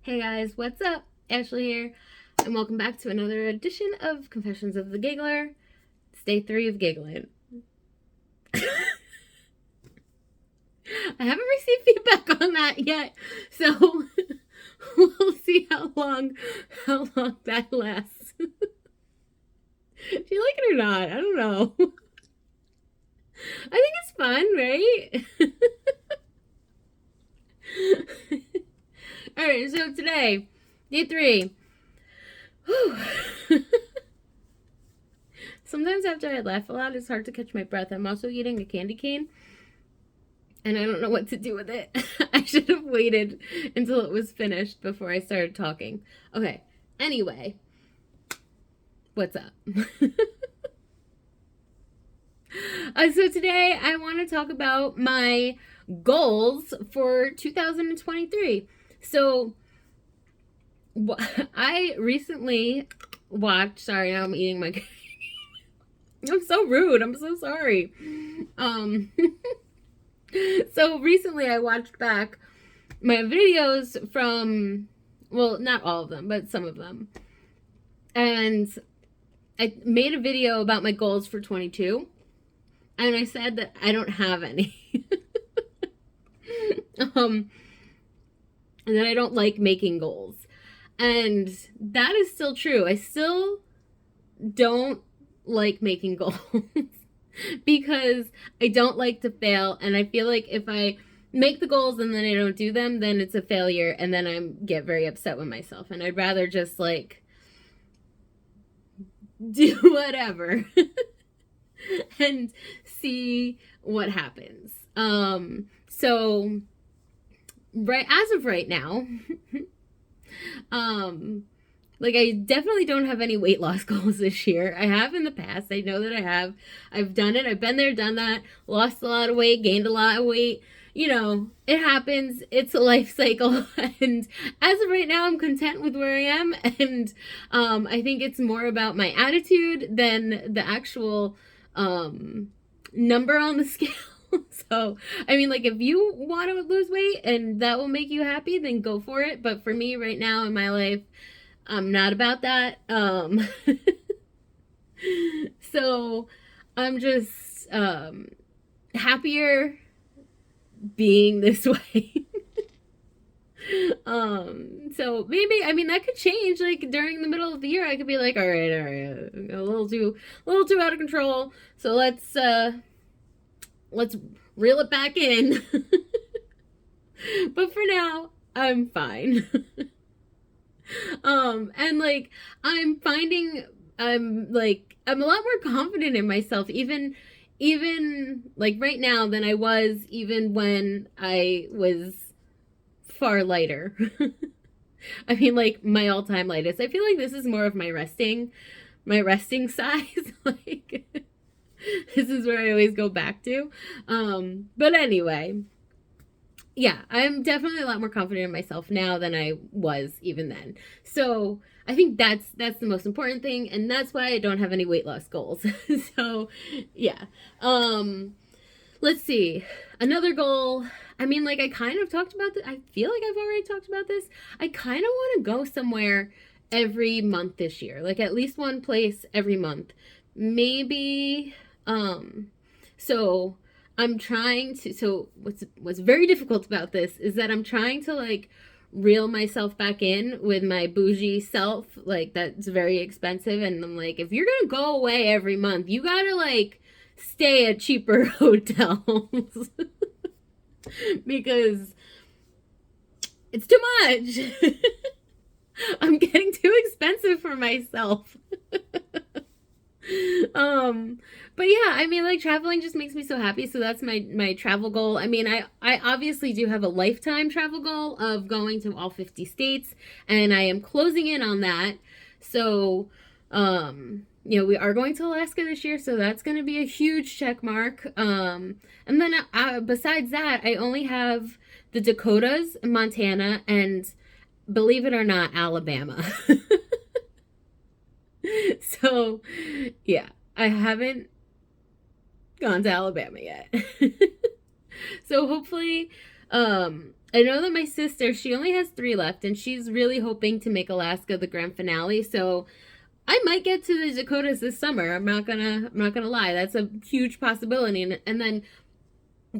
Hey guys, what's up? Ashley here, and welcome back to another edition of Confessions of the Giggler. It's day 3 of giggling. I haven't received feedback on that yet, so we'll see how long that lasts. Do you like it or not? I don't know. I think it's fun, right? Alright, so today, day 3. Whew. Sometimes after I laugh a lot, it's hard to catch my breath. I'm also eating a candy cane, and I don't know what to do with it. I should have waited until it was finished before I started talking. Okay, anyway, what's up? So today I want to talk about my goals for 2023. So I recently watched, sorry, now I'm eating my I'm so rude. I'm so sorry. So recently I watched back my videos from, well, not all of them, but some of them. And I made a video about my goals for 22. And I said that I don't have any. And that I don't like making goals. And that is still true. I still don't like making goals because I don't like to fail, and I feel like if I make the goals and then I don't do them, then it's a failure, and then I get very upset with myself, and I'd rather just like do whatever and see what happens. So right as of right now, like, I definitely don't have any weight loss goals this year. I have in the past. I know that I have. I've done it. I've been there, done that. Lost a lot of weight, gained a lot of weight. You know, it happens. It's a life cycle. And as of right now, I'm content with where I am. And I think it's more about my attitude than the actual number on the scale. So, I mean, like, if you want to lose weight and that will make you happy, then go for it. But for me right now in my life, I'm not about that. So I'm just happier being this way. So maybe, I mean, that could change. Like during the middle of the year, I could be like, all right, a little too out of control. So let's reel it back in. But for now, I'm fine. And like I'm finding I'm a lot more confident in myself, even like right now than I was even when I was far lighter. I mean, like my all-time lightest. I feel like this is more of my resting size. Like this is where I always go back to. But anyway, yeah, I'm definitely a lot more confident in myself now than I was even then. So I think that's the most important thing, and that's why I don't have any weight loss goals. So yeah. Let's see. Another goal. I mean, like I kind of talked about this. I feel like I've already talked about this. I kind of want to go somewhere every month this year. Like at least one place every month. Maybe so I'm trying to, so what's very difficult about this is that I'm trying to like reel myself back in with my bougie self, like that's very expensive, and I'm like, if you're gonna go away every month, you gotta like stay at cheaper hotels because it's too much. I'm getting too expensive for myself. But yeah, I mean, like traveling just makes me so happy. So that's my travel goal. I mean, I obviously do have a lifetime travel goal of going to all 50 states, and I am closing in on that. So, you know, we are going to Alaska this year, so that's going to be a huge check mark. And then besides that, I only have the Dakotas, Montana, and believe it or not, Alabama. So, yeah, I haven't gone to Alabama yet. So hopefully, I know that my sister, she only has three left, and she's really hoping to make Alaska the grand finale. So I might get to the Dakotas this summer. I'm not gonna lie. That's a huge possibility. And then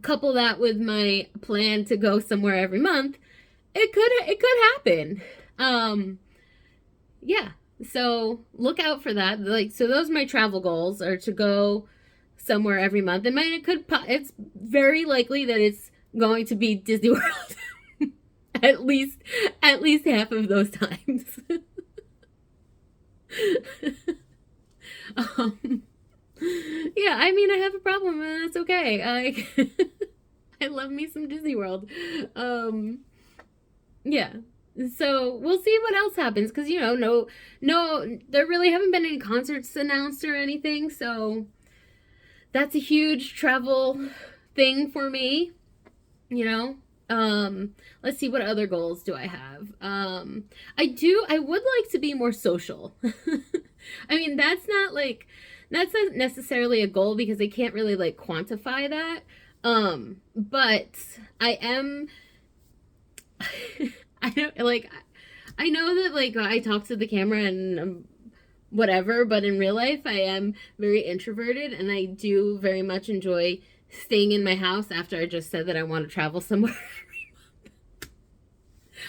couple that with my plan to go somewhere every month, it could happen. Yeah. So look out for that. Like, so those are my travel goals, are to go somewhere every month. It's very likely that it's going to be Disney World. at least at least half of those times. um, yeah, I mean, I have a problem, and that's okay. I love me some Disney World. Um, yeah. So we'll see what else happens, because no, there really haven't been any concerts announced or anything. So that's a huge travel thing for me. You know. Let's see, what other goals do I have? I would like to be more social. I mean, that's not necessarily a goal, because I can't really like quantify that. But I am I don't like I know that like I talk to the camera and whatever, but in real life I am very introverted, and I do very much enjoy staying in my house after I just said that I want to travel somewhere.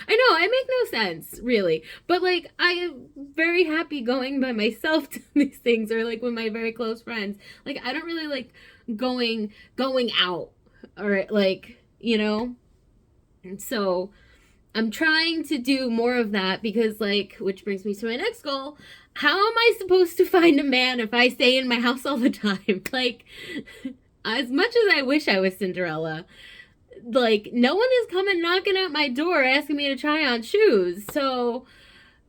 I know, I make no sense, really. But like I am very happy going by myself to these things, or like with my very close friends. Like I don't really like going out, or like, And so I'm trying to do more of that, because like, which brings me to my next goal. How am I supposed to find a man if I stay in my house all the time? Like, as much as I wish I was Cinderella, like, no one is coming knocking at my door asking me to try on shoes. So,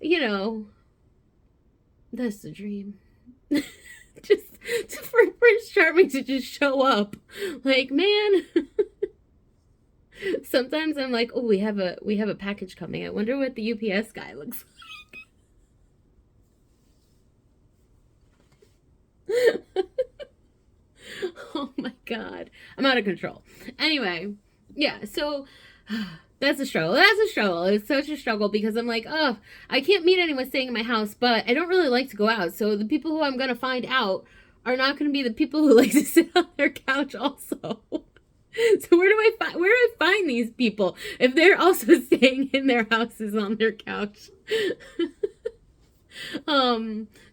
you know, that's the dream. just for Prince Charming to just show up. Like, man. Sometimes I'm like, oh, we have a package coming. I wonder what the UPS guy looks like. Oh my god. I'm out of control. Anyway, yeah, so that's a struggle. That's a struggle. It's such a struggle, because I'm like, oh, I can't meet anyone staying in my house, but I don't really like to go out. So the people who I'm going to find out are not going to be the people who like to sit on their couch also. So where do I find these people if they're also staying in their houses on their couch?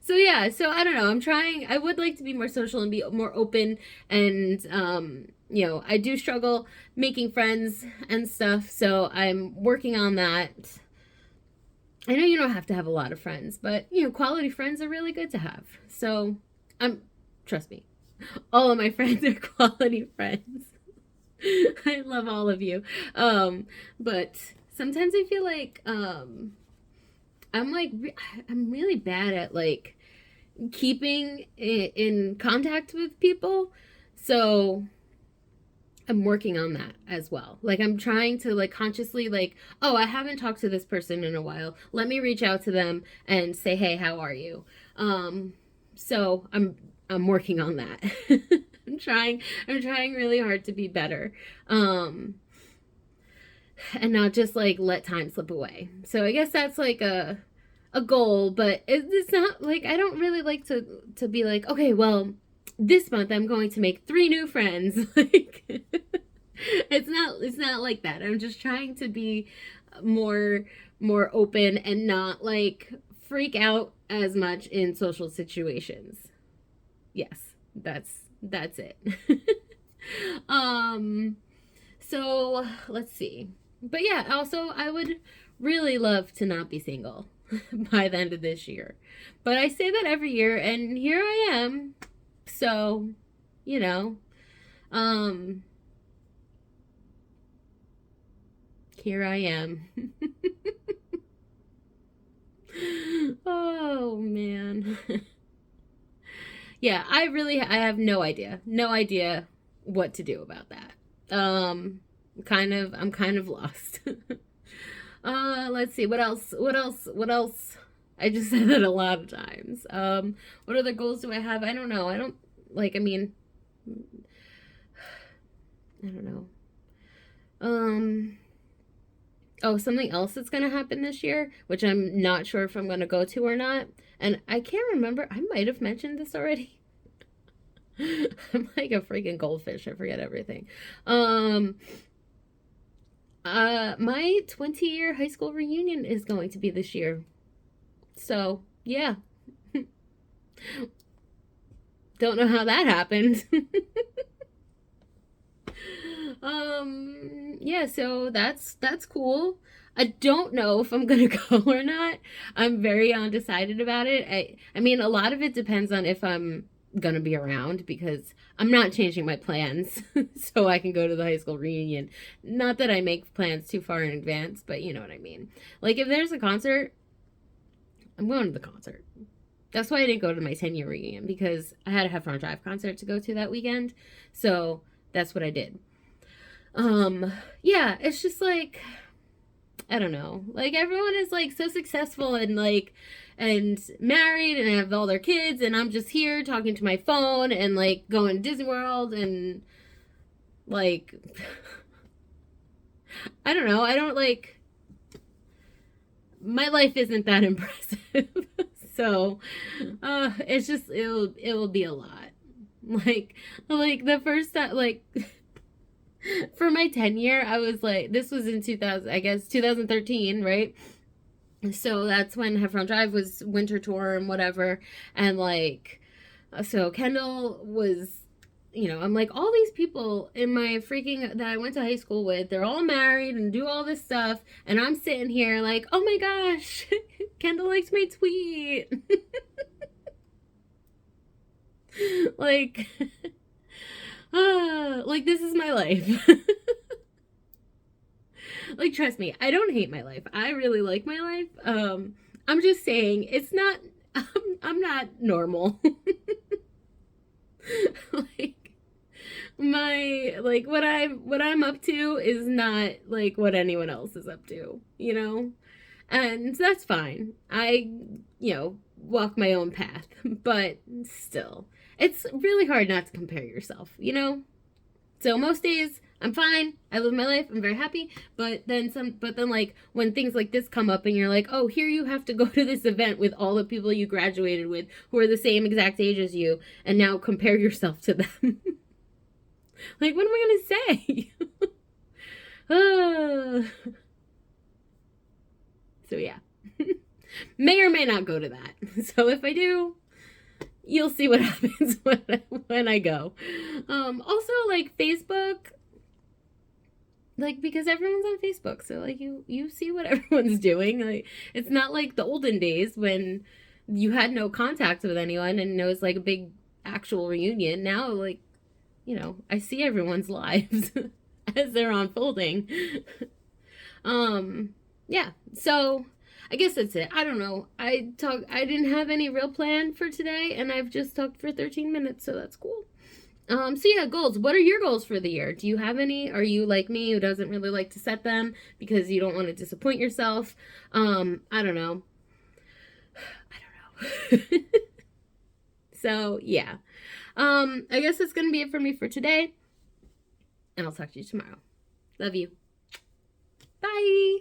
So yeah, so I don't know. I would like to be more social and be more open, and I do struggle making friends and stuff, so I'm working on that. I know you don't have to have a lot of friends, but quality friends are really good to have. So trust me, all of my friends are quality friends. I love all of you. But sometimes I feel like I'm really bad at like keeping in contact with people. So I'm working on that as well. Like, I'm trying to like consciously like, oh, I haven't talked to this person in a while. Let me reach out to them and say, hey, how are you? So I'm working on that. I'm trying really hard to be better. And not just like let time slip away. So I guess that's like a goal, but it's not like, I don't really like to be like, okay, well, this month I'm going to make 3 new friends. Like, it's not like that. I'm just trying to be more open and not like freak out as much in social situations. Yes, that's it. So let's see. But yeah, also I would really love to not be single by the end of this year. But I say that every year, and here I am. So, you know, um here I am. Oh man. Yeah, I have no idea. No idea what to do about that. I'm kind of lost. Let's see, what else? I just said that a lot of times. What other goals do I have? I don't know. I don't like, I mean, I don't know. Um, Oh, something else that's going to happen this year, which I'm not sure if I'm going to go to or not. And I can't remember. I might have mentioned this already. I'm like a freaking goldfish. I forget everything. Um, my 20-year high school reunion is going to be this year. So, yeah. Don't know how that happened. Yeah, so that's cool. I don't know if I'm gonna go or not. I'm very undecided about it. I mean, a lot of it depends on if I'm gonna be around, because I'm not changing my plans so I can go to the high school reunion. Not that I make plans too far in advance, but you know what I mean. Like, if there's a concert, I'm going to the concert. That's why I didn't go to my 10-year reunion, because I had a Heffron Drive concert to go to that weekend. So that's what I did. Yeah, it's just like, I don't know. Like, everyone is like so successful and like and married and have all their kids, and I'm just here talking to my phone and like going to Disney World and like I don't know. I don't like, my life isn't that impressive. So, it's just it'll be a lot. Like the first time, like for my 10-year, I was like, this was in 2000, I guess 2013, right? So that's when Heffron Drive was winter tour and whatever. And like, so Kendall was, I'm like, all these people in my freaking, that I went to high school with, they're all married and do all this stuff. And I'm sitting here like, oh my gosh, Kendall likes my tweet. Like, like, this is my life. Like, trust me, I don't hate my life. I really like my life. I'm just saying, it's not, I'm not normal. Like, what I'm up to is not like what anyone else is up to, and that's fine. I, walk my own path, but still, it's really hard not to compare yourself. So most days I'm fine. I live my life. I'm very happy. But then like when things like this come up and you're like, oh, here you have to go to this event with all the people you graduated with who are the same exact age as you, and now compare yourself to them. Like, what am I gonna say? So yeah. May or may not go to that. So if I do, you'll see what happens when I go. Also, like, Facebook, like, because everyone's on Facebook, so like you see what everyone's doing. Like, it's not like the olden days when you had no contact with anyone and it was like a big actual reunion. Now, like, I see everyone's lives as they're unfolding. Yeah, so I guess that's it. I don't know. I didn't have any real plan for today, and I've just talked for 13 minutes, so that's cool. So yeah, goals. What are your goals for the year? Do you have any? Are you like me, who doesn't really like to set them because you don't want to disappoint yourself? I don't know. I don't know. So yeah. I guess that's gonna be it for me for today, and I'll talk to you tomorrow. Love you. Bye.